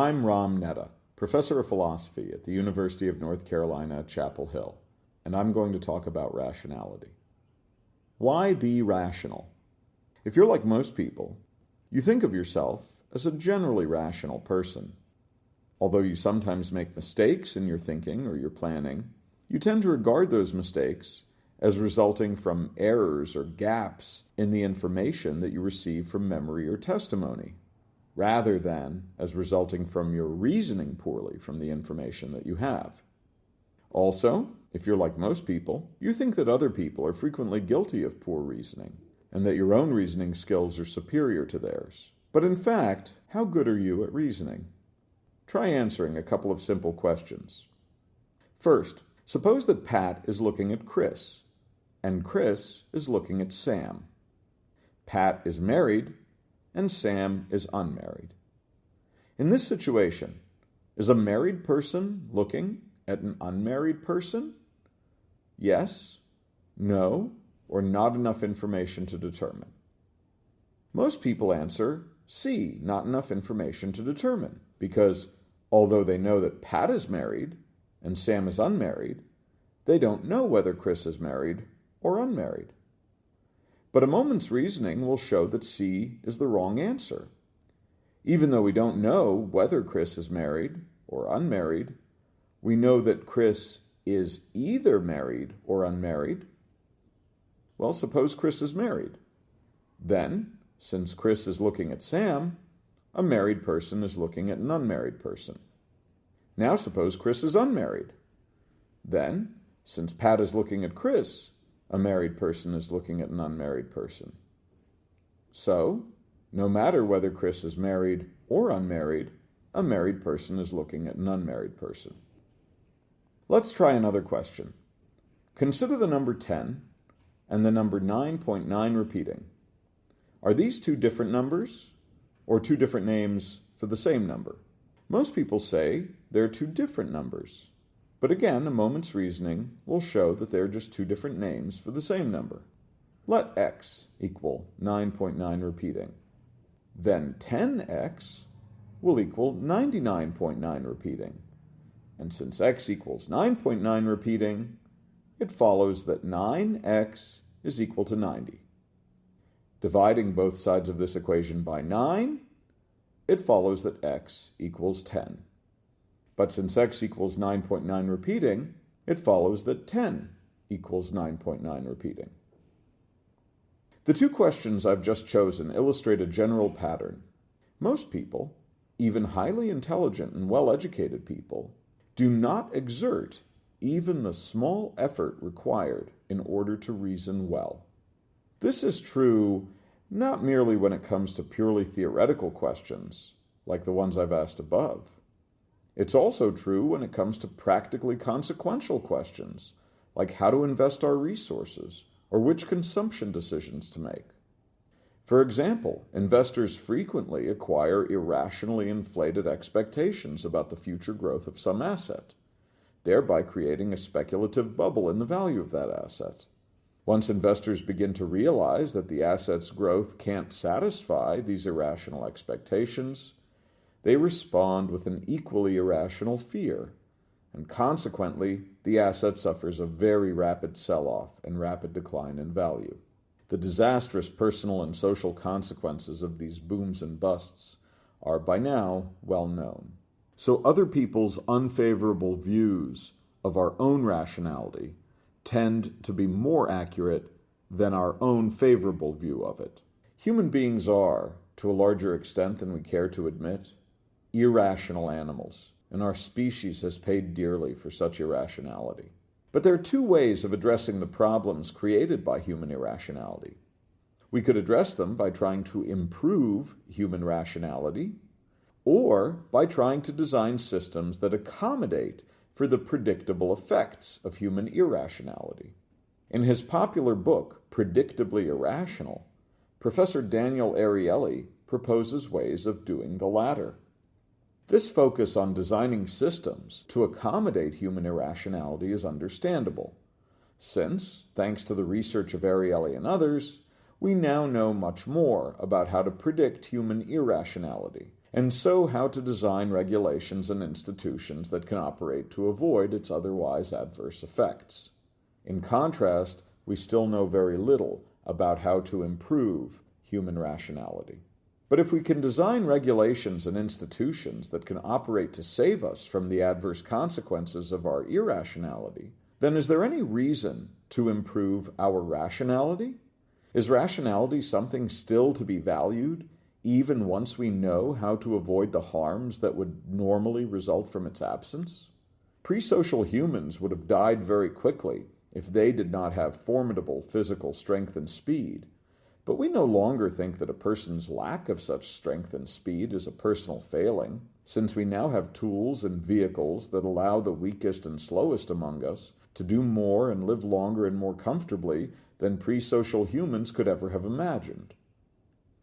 I'm Neta, professor of philosophy at the University of North Carolina at Chapel Hill, and I'm going to talk about rationality. Why be rational? If you're like most people, you think of yourself as a generally rational person. Although you sometimes make mistakes in your thinking or your planning, you tend to regard those mistakes as resulting from errors or gaps in the information that you receive from memory or testimony, rather than as resulting from your reasoning poorly from the information that you have. Also, if you're like most people, you think that other people are frequently guilty of poor reasoning, and that your own reasoning skills are superior to theirs. But in fact, how good are you at reasoning? Try answering a couple of simple questions. First, suppose that Pat is looking at Chris, and Chris is looking at Sam. Pat is married, and Sam is unmarried. In this situation, is a married person looking at an unmarried person? Yes, no, or not enough information to determine. Most people answer C, not enough information to determine, because although they know that Pat is married and Sam is unmarried, they don't know whether Chris is married or unmarried. But a moment's reasoning will show that C is the wrong answer. Even though we don't know whether Chris is married or unmarried, we know that Chris is either married or unmarried. Well, suppose Chris is married. Then, since Chris is looking at Sam, a married person is looking at an unmarried person. Now suppose Chris is unmarried. Then, since Pat is looking at Chris, a married person is looking at an unmarried person. So, no matter whether Chris is married or unmarried, a married person is looking at an unmarried person. Let's try another question. Consider the number 10 and the number 9.9 repeating. Are these two different numbers or two different names for the same number? Most people say they're two different numbers. But again, a moment's reasoning will show that they're just two different names for the same number. Let x equal 9.9 repeating. Then 10x will equal 99.9 repeating. And since x equals 9.9 repeating, it follows that 9x is equal to 90. Dividing both sides of this equation by 9, it follows that x equals 10. But since x equals 9.9 repeating, it follows that 10 equals 9.9 repeating. The two questions I've just chosen illustrate a general pattern. Most people, even highly intelligent and well-educated people, do not exert even the small effort required in order to reason well. This is true not merely when it comes to purely theoretical questions, like the ones I've asked above. It's also true when it comes to practically consequential questions, like how to invest our resources or which consumption decisions to make. For example, investors frequently acquire irrationally inflated expectations about the future growth of some asset, thereby creating a speculative bubble in the value of that asset. Once investors begin to realize that the asset's growth can't satisfy these irrational expectations, they respond with an equally irrational fear, and consequently, the asset suffers a very rapid sell-off and rapid decline in value. The disastrous personal and social consequences of these booms and busts are by now well known. So other people's unfavorable views of our own rationality tend to be more accurate than our own favorable view of it. Human beings are, to a larger extent than we care to admit, irrational animals, and our species has paid dearly for such irrationality. But there are two ways of addressing the problems created by human irrationality. We could address them by trying to improve human rationality, or by trying to design systems that accommodate for the predictable effects of human irrationality. In his popular book, Predictably Irrational, Professor Daniel Ariely proposes ways of doing the latter. This focus on designing systems to accommodate human irrationality is understandable, since, thanks to the research of Ariely and others, we now know much more about how to predict human irrationality, and so how to design regulations and institutions that can operate to avoid its otherwise adverse effects. In contrast, we still know very little about how to improve human rationality. But if we can design regulations and institutions that can operate to save us from the adverse consequences of our irrationality, then is there any reason to improve our rationality? Is rationality something still to be valued, even once we know how to avoid the harms that would normally result from its absence? Pre-social humans would have died very quickly if they did not have formidable physical strength and speed. But we no longer think that a person's lack of such strength and speed is a personal failing, since we now have tools and vehicles that allow the weakest and slowest among us to do more and live longer and more comfortably than pre-social humans could ever have imagined.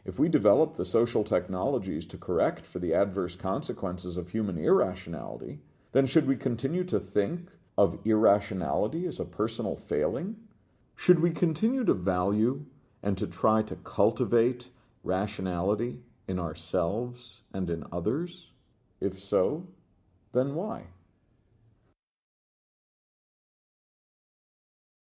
If we develop the social technologies to correct for the adverse consequences of human irrationality, then should we continue to think of irrationality as a personal failing? Should we continue to value and to try to cultivate rationality in ourselves and in others? If so, then why?